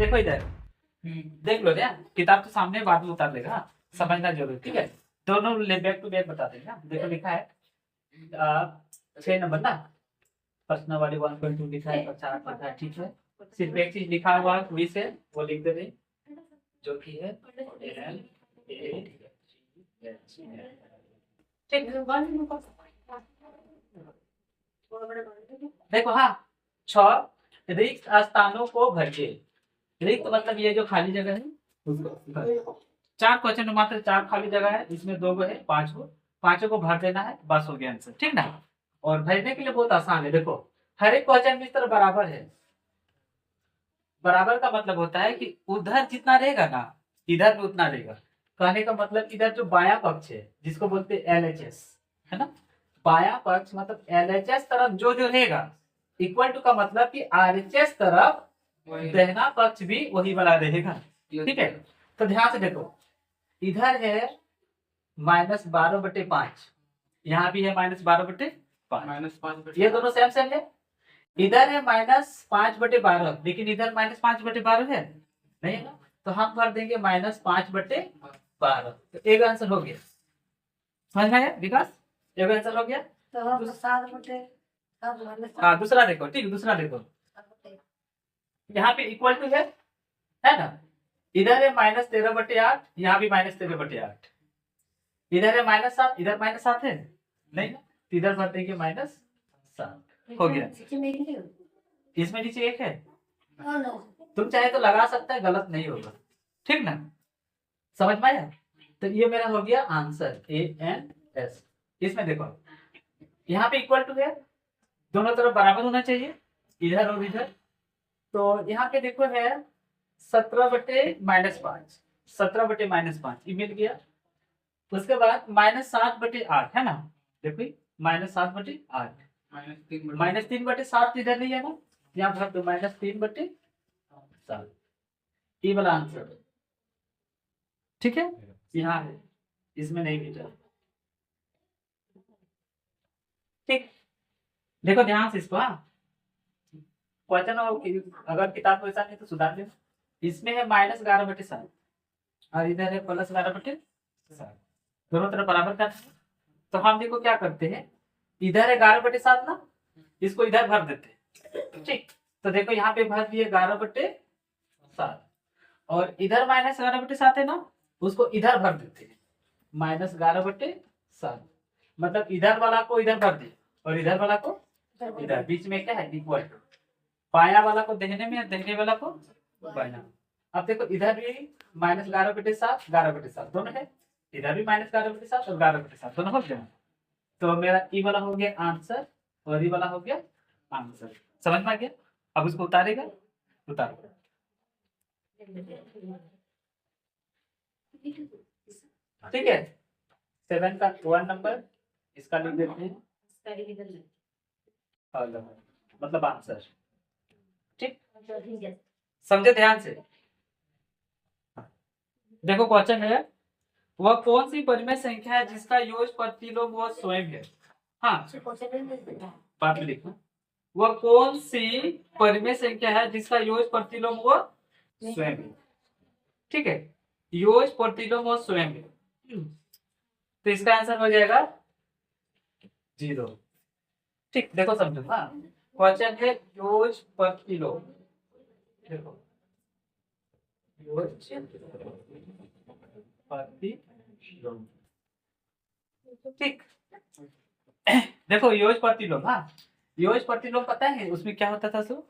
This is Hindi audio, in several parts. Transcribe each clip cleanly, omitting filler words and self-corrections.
देखो इधर, देख लो क्या, किताब तो सामने बाद में उतार लेगा, समझना जरूरी, ठीक है। दोनों बैक टू बैक बता देगा। देखो लिखा है 6 नंबर ना, प्रश्न वाली 1.2 लिखा है, 50 लिखा है, ठीक है। सिर्फ एक चीज लिखा हुआ है क्विज है, वो लिख दे रहे, जो कि है L A G H ठीक। देखो हाँ, 6 रिक्त स्थानों को भरिए। रिक्त मतलब ये जो खाली जगह है उसको, 4 क्वेश्चन मात्र 4 खाली जगह है, इसमें 2 गो है, 5 को, 5 को भर देना है, बस हो गया आंसर, ठीक ना। और भरने के लिए बहुत आसान है। देखो हर एक क्वेश्चन में इस तरह बराबर है। बराबर का मतलब होता है कि उधर जितना रहेगा ना इधर भी उतना रहेगा। कहने का मतलब इधर जो बाया पक्ष है जिसको बोलते हैं LHS, है ना, बाया पक्ष मतलब LHS तरफ जो जो रहेगा, इक्वल टू का मतलब कि RHS तरफ दाहिना पक्ष भी वही वाला रहेगा, ठीक है। तो ध्यान से देखो, इधर है -12/5, यहाँ भी है -12/5, ये दोनों सेम सेम है। इधर है -5/12, लेकिन इधर -5/12 है नहीं है ना, तो हम भर देंगे -5/12। तो एक आंसर हो गया, समझ में आया विकास, एक आंसर हो गया। तो हम 7/, हाँ दूसरा देखो, ठीक, दूसरा देखो, यहाँ पे इक्वल टू है ना, इधर है -13/8, यहाँ भी -13/8, इधर है -7, इधर -7 है नहीं ना, तो इधर भर देंगे -7, हो गया। इसमें नीचे 1 है, तुम चाहे तो लगा सकते हैं, गलत नहीं होगा, ठीक ना, समझ में आया। तो ये मेरा हो गया आंसर ANS। इसमें देखो यहाँ पे इक्वल टू है, दोनों तरफ बराबर होना चाहिए, इधर और इधर। तो यहाँ पे देखो है 17/-5, 17/-5 ये मिल गया। उसके बाद -7/8 है ना, देखो -7/8, -3/7 इधर नहीं है ना, यहाँ भर दो -3/7, ये वाला आंसर, ठीक है, यहाँ है, इसमें नहीं मिला, ठीक। देखो ध्यान से इसको, हाँ क्वेश्चन अगर किताब को ऐसा नहीं तो सुधार लेना। इसमें है -11/7 और इधर है +11/7, दोनों तरफ बराबर कर। तो हम देखो क्या करते हैं, इधर है 11/7 ना, इसको इधर भर देते हैं, ठीक। तो देखो यहाँ पे भर दिए 11/7, और इधर -11/7 है ना, उसको इधर भर देते हैं -11/7, मतलब इधर वाला को इधर भर दिए और इधर वाला को इधर, बीच में क्या है इक्वल टू, बाया वाला को देखने में, देखने वाला को बाया। अब देखो इधर भी -11/7, 11/7 दोनों है, इधर भी -11/7 और 11/7 दोनों हो गया। तो मेरा ई वाला हो गया आंसर और ई वाला हो गया आंसर, समझ में आ गया। अब उसको उतारेगा, उतारो, ठीक है। 7 का 1 नंबर इसका लिख देते हैं, मतलब आंसर, ठीक, समझे ध्यान से। देखो क्वेश्चन है, वह कौन सी परिमेय संख्या है जिसका योग प्रतिलोम वह स्वयं है। हाँ बात में लिखो, वह कौन सी परिमेय संख्या है जिसका योग प्रतिलोम वह स्वयं है, ठीक है, योग प्रतिलोम वह स्वयं है। तो इसका आंसर हो जाएगा 0, ठीक। देखो समझो, हाँ क्वेश्चन है योग प्रतिलोम, देखो प्रतिलोम, ठीक। देखो योग प्रतिलोम, हाँ योग प्रतिलोम पता है उसमें क्या होता था, सो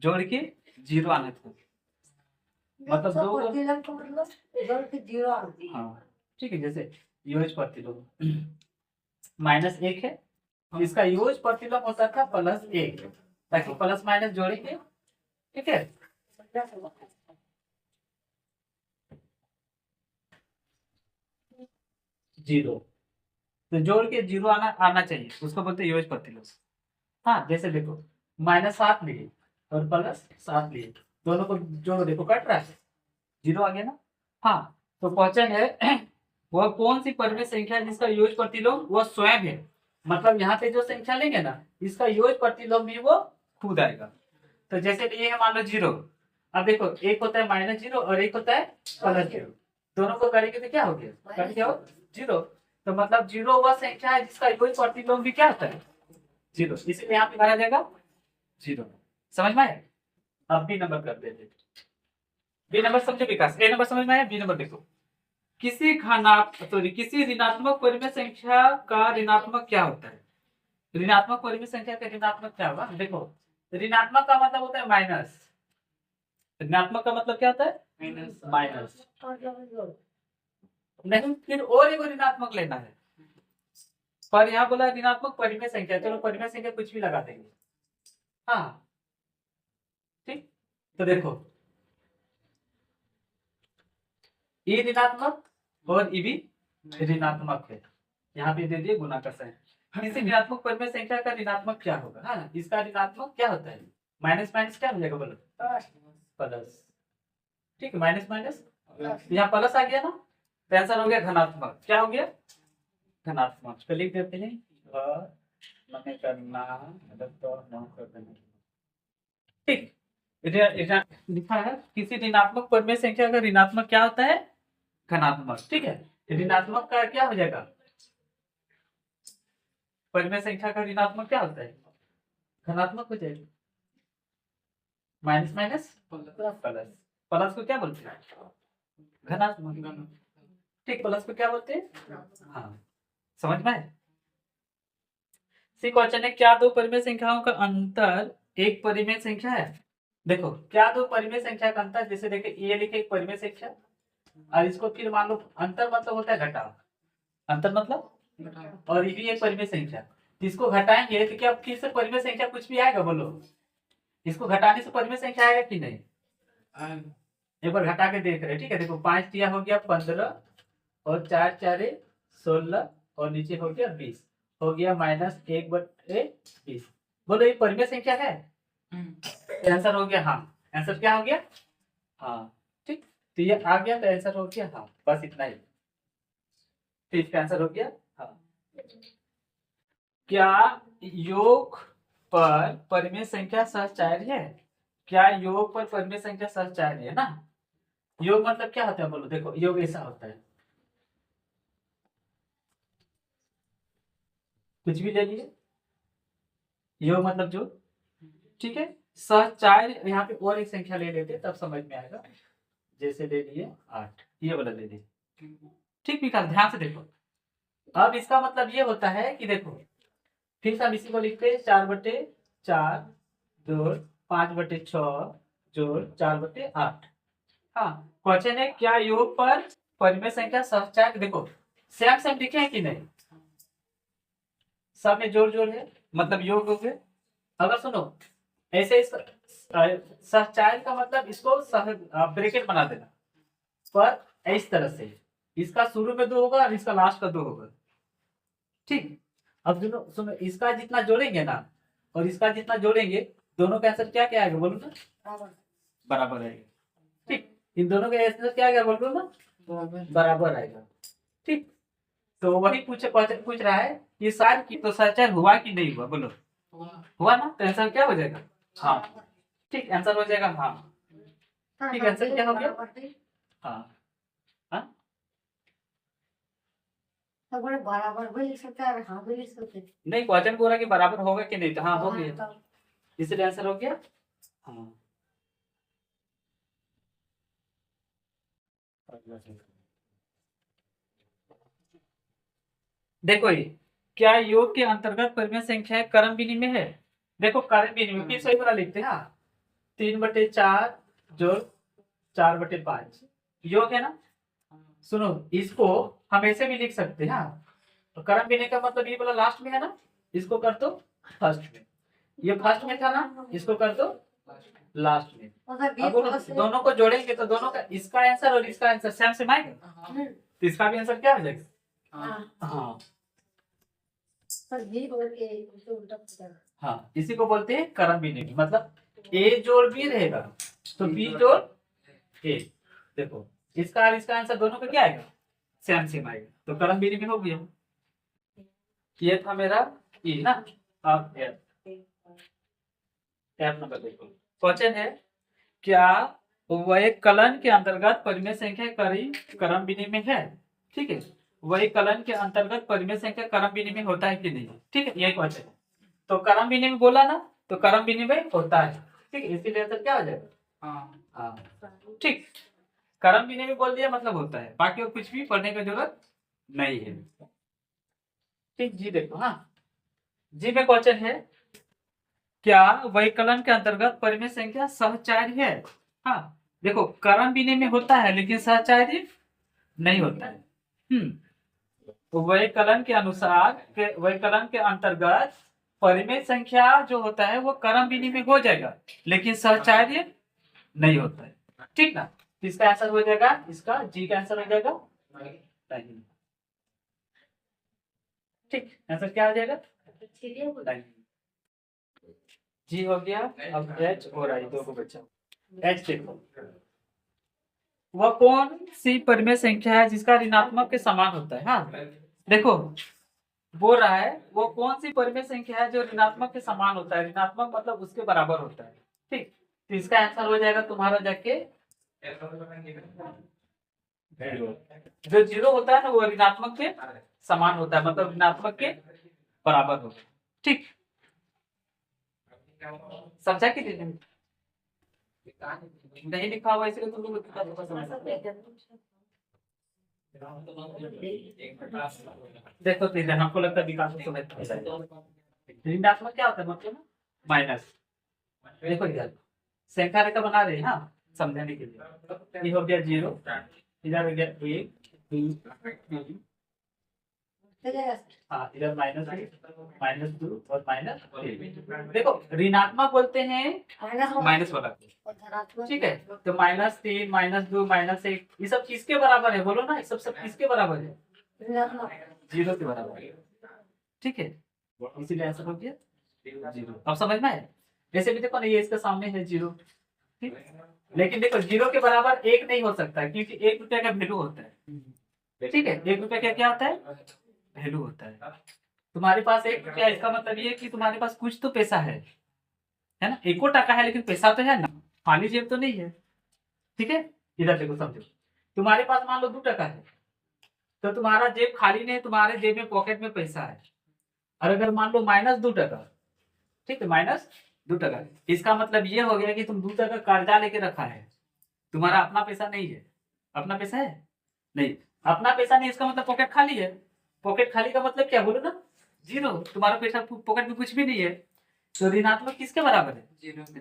जोड़ के 0 आना था, मतलब दो, हाँ ठीक है। जैसे योग प्रतिलोम -1 है, इसका योग प्रतिलोम होता था +1, ताकि प्लस माइनस जोड़ेंगे, ठीक है। 0, तो जोड़ के 0 आना चाहिए, उसको बोलते हैं योग प्रतिलोम। हाँ जैसे देखो -7 लिए और +7 लिए, दोनों को जोड़ो, देखो कट रहा है, 0 आ गया ना। हाँ तो क्वेश्चन है वह कौन सी परिमेय संख्या है जिसका योग प्रतिलोम वह स्वयं है, मतलब यहाँ पे जो संख्या लेंगे ना इसका योग प्रतिलोम भी वो खुद आएगा। तो जैसे ये है मान लो 0, अब देखो एक होता है -0 और एक होता है +0, दोनों को करेंगे तो क्या हो गया, कर क्या हो 0। तो मतलब 0 वह संख्या है जिसका कोई प्रतिलोम भी क्या होता है 0, इसीलिए यहाँ पे कहा जाएगा 0। समझ में आया? अब बी नंबर कर देते, बी नंबर समझो विकास, ए नंबर समझ में आया, बी नंबर देखो। किसी ऋणात्मक परिमेय संख्या का ऋणात्मक क्या होता है, ऋणात्मक परिमेय संख्या का ऋणात्मक क्या होगा, देखो ऋणात्मक का मतलब होता है माइनस, ऋणात्मक का मतलब क्या होता है माइनस, नहीं फिर और एक ऋणात्मक लेना है, पर यहाँ बोला ऋणात्मक परिमेय संख्या, चलो परिमेय संख्या कुछ भी लगा देंगे। हाँ ठीक, तो देखो ई ऋणात्मक और ई भी ऋणात्मक है, यहाँ पे दे दिए गुना का साइन। किसी ऋणात्मक परिमेय संख्या का ऋणात्मक क्या होगा, हाँ इसका ऋणात्मक क्या होता है, माइनस माइनस क्या हो जाएगा बोलो प्लस, ठीक है माइनस माइनस यहाँ प्लस आ गया ना, तो आंसर हो गया धनात्मक, क्या हो गया धनात्मक। तो लिख देते हैं मने करना तो न कर देना, ठीक लिखा है किसी ऋणात्मक परिमेय संख्या का ऋणात्मक क्या होता है धनात्मक, ठीक है ऋणात्मक का क्या हो जाएगा, परिमेय संख्या का ऋणात्मक क्या होता है धनात्मक हो जाएगा, माइनस माइनस प्लस, प्लस को क्या बोलते हैं धनात्मक, ठीक प्लस को क्या बोलते हैं, हाँ समझ में आए। सी क्वेश्चन है क्या दो परिमेय संख्याओं का अंतर एक परिमेय संख्या है, देखो क्या दो परिमेय संख्या का अंतर, जैसे देखे ये लिखे एक परिमेय संख्या और इसको फिर मान लो अंतर मतलब होता है घटाव, अंतर मतलब और ये भी एक परिमेय संख्या, इसको घटाएंगे तो क्या फिर से परिमेय संख्या कुछ भी आएगा बोलो, इसको घटाने से परिमेय संख्या आएगा कि नहीं, एक बार घटा के देख रहे हैं, ठीक है देखो 5 दिया हो गया 15 और 4 4 16 और नीचे हो गया 20, हो गया -1/20, बोलो ये परिमेय संख्या है, आंसर हो गया हाँ, आंसर क्या हो गया हाँ, ठीक तो ये आ गया तो आंसर हो गया हाँ, बस इतना ही, तो इसका आंसर हो गया हाँ। क्या योग पर परिमेय संख्या सहचार्य है, क्या योग पर परिमेय संख्या सहचार्य है ना, योग मतलब क्या होता है बोलो, देखो योग ऐसा होता है, कुछ भी ले लिए योग मतलब जो, ठीक है सहचार्य यहाँ पे और एक संख्या ले लेते तब समझ में आएगा, जैसे ले लिए 8 ये वाला ले लिए, ठीक विकास ध्यान से देखो, अब इसका मतलब ये होता है कि देखो फिर से हम इसी को लिखते हैं 4/4 जोड़ 5/6 जोड़ 4/8, हाँ क्वेश्चन है क्या योग पर परिमेय संख्या सहचार्य, देखो सेम सेम लिखे हैं कि नहीं, सब में जोड़ जोड़ है मतलब योग हो गए, अगर सुनो ऐसे सहचार्य का मतलब इसको ब्रैकेट बना देना, पर इस तरह से इसका शुरू में 2 होगा और इसका लास्ट का 2 होगा, ठीक अब सुनो इसका जितना जोड़ेंगे ना और इसका जितना जोड़ेंगे दोनों का आंसर क्या क्या आएगा बोलो ना बराबर आएगा, ठीक इन दोनों का आंसर क्या आएगा बोलो ना बराबर आएगा, ठीक तो वही पूछ रहा है ये सार की तो सहचार्य हुआ कि नहीं हुआ बोलो, हुआ ना तो आंसर क्या हो जाएगा हाँ, ठीक आंसर हो जाएगा हाँ, ठीक आंसर क्या हो गया हाँ हाँ बराबर भी लिख सकते हैं हाँ भी लिख सकते हैं, नहीं क्वेश्चन बोला कि बराबर होगा कि नहीं तो हाँ हो गया, इसलिए आंसर हो गया हाँ। देखो ये क्या योग के अंतर्गत परिमेय संख्या क्रम विनिमय है, देखो क्रम विनिमय फिर सही वाला लिखते हैं हाँ, 3/4 जोड़ 4/5 योग है ना, सुनो इसको हम ऐसे भी लिख सकते हैं हाँ, तो क्रम विनिमय का मतलब ये वाला लास्ट में है ना, इसको कर दो फर्स्ट में, ये फर्स्ट में था ना इसको कर दो लास्ट में, अब दोनों को जोड़ेंगे तो दोनों का इसका आंसर और इसका आंसर सेम सेम आएगा, तो इसका भी आंसर क्या हो जाएगा हाँ हाँ, इसी को बोलते हैं क्रम विनिमय, मतलब ए जोड़ बी रहेगा तो बी जोड़ ए, देखो इसका और इसका आंसर दोनों का क्या आएगा सेम सेम आएगा, तो क्रम विनिमय हो गया, ये था मेरा ई ना, अब एफ नंबर देखो क्वेश्चन है, क्या वही कलन के अंतर्गत परिमेय संख्या क्रम विनिमय है? ठीक है, वही कलन के अंतर्गत परिमेय संख्या क्रम विनिमय होता है कि नहीं? ठीक है, यही क्वेश्चन है। तो क्रम विनिमय बोला ना, तो क्रम विनिमय होता है। ठीक है, इसीलिए आंसर क्या हो जाएगा? हाँ, ठीक, क्रम विनिमय बोल दिया मतलब होता है, बाकी और कुछ भी पढ़ने की जरूरत नहीं है। ठीक, जी देखो, हाँ जी में क्वेश्चन है, क्या वैकलन के अंतर्गत परिमेय संख्या सहचारी है? हाँ, देखो क्रम विनिमय होता है लेकिन सहचारी नहीं होता है। तो वैकलन के अनुसार वैकलन के अंतर्गत परिमेय संख्या जो होता है वो क्रम विनिमय हो जाएगा लेकिन सहचार्य नहीं होता है। ठीक ना, तो इसका आंसर हो जाएगा, इसका जी का आंसर हो जाएगा नहीं। ठीक, आंसर क्या हो जाएगा? जी हो गया। अब एच और आई दो को बचा। एच देखो, वह कौन सी परिमेय संख्या है जिसका ऋणात्मक के समान होता है? हाँ देखो, बोल रहा है वो कौन सी परिमेय संख्या है जो ऋणात्मक के समान होता है, ऋणात्मक मतलब उसके बराबर होता है। ठीक, तो इसका आंसर हो जाएगा तुम्हारा जाके जो जीरो होता है ना वो ऋणात्मक के समान होता है, मतलब ऋणात्मक के बराबर होता है। ठीक, समझा कि नहीं लिखा हुआ इसलिए तुम लोग देखो, तो हमको लगता है विकास ऋणात्मक क्या होता है मतलब माइनस। देखो इधर संख्या रेखा बना रहे हैं ना समझने के लिए, ये हो गया 0, इधर हो गया 1 2 3, हाँ इधर -2 और -3। देखो ऋणात्मक बोलते हैं माइनस वाला, ठीक है, तो -3 -2 -1 ये सब किसके बराबर है बोलो ना, ये सब किसके बराबर है? 0 के बराबर है। ठीक है, इसीलिए आंसर हो गया 0। अब समझ में आया? वैसे भी देखो ना ये इसके सामने है 0, ठीक, लेकिन देखो 0 के बराबर 1 नहीं हो सकता क्योंकि 1 रुपया का वैल्यू होता है। ठीक है, 1 रुपया क्या होता है? वैल्यू होता है। तुम्हारे पास 1 रुपया, इसका मतलब ये कि तुम्हारे पास कुछ तो पैसा है ना, 1 टका है लेकिन पैसा तो है ना, खाली जेब तो नहीं है। ठीक है, इधर देखो समझो, तुम्हारे पास मान लो 2 टका है तो तुम्हारा जेब खाली नहीं है, तुम्हारे जेब में पॉकेट में पैसा है। और अगर मान लो -2 टका, ठीक है, -2 टका, इसका मतलब ये हो गया कि तुम 2 टका कर्जा लेके रखा है, तुम्हारा अपना पैसा नहीं है। अपना पैसा है नहीं, अपना पैसा नहीं, इसका मतलब पॉकेट खाली है। पॉकेट खाली का मतलब क्या बोलो ना, 0, तुम्हारा पैसा पॉकेट में कुछ भी नहीं है। तो ऋणात्मक किसके बराबर है?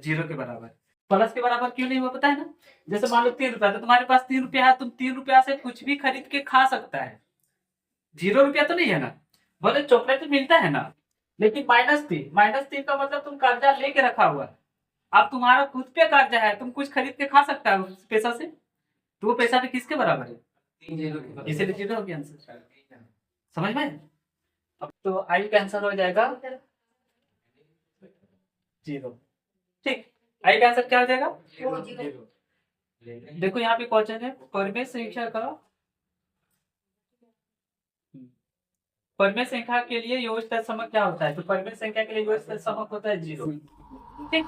0 के बराबर। प्लस के बराबर क्यों नहीं हुआ पता है ना, जैसे मान लो 3 रुपया, तो तुम्हारे पास 3 रुपया है, तुम 3 रुपया से कुछ भी खरीद के खा सकता है। 0 रुपया तो नहीं है ना, बोले चॉकलेट मिलता है ना, लेकिन -3 का मतलब तुम कर्जा लेके रखा हुआ है। अब तुम्हारा खुद पे कर्जा है, तुम कुछ खरीद के खा सकता है उस पैसा से, तो वो पैसा भी किसके बराबर है? इसीलिए 0 हो गया आंसर। समझ में? अब तो आई का आंसर हो जाएगा 0। ठीक, आई का आंसर क्या हो जाएगा? 0। देखो यहाँ पे क्वेश्चन है, परिमेय संख्या का परिमेय संख्या के लिए योज्य तत्समक क्या होता है? तो परिमेय संख्या के लिए योज्य तत्समक होता है 0। ठीक।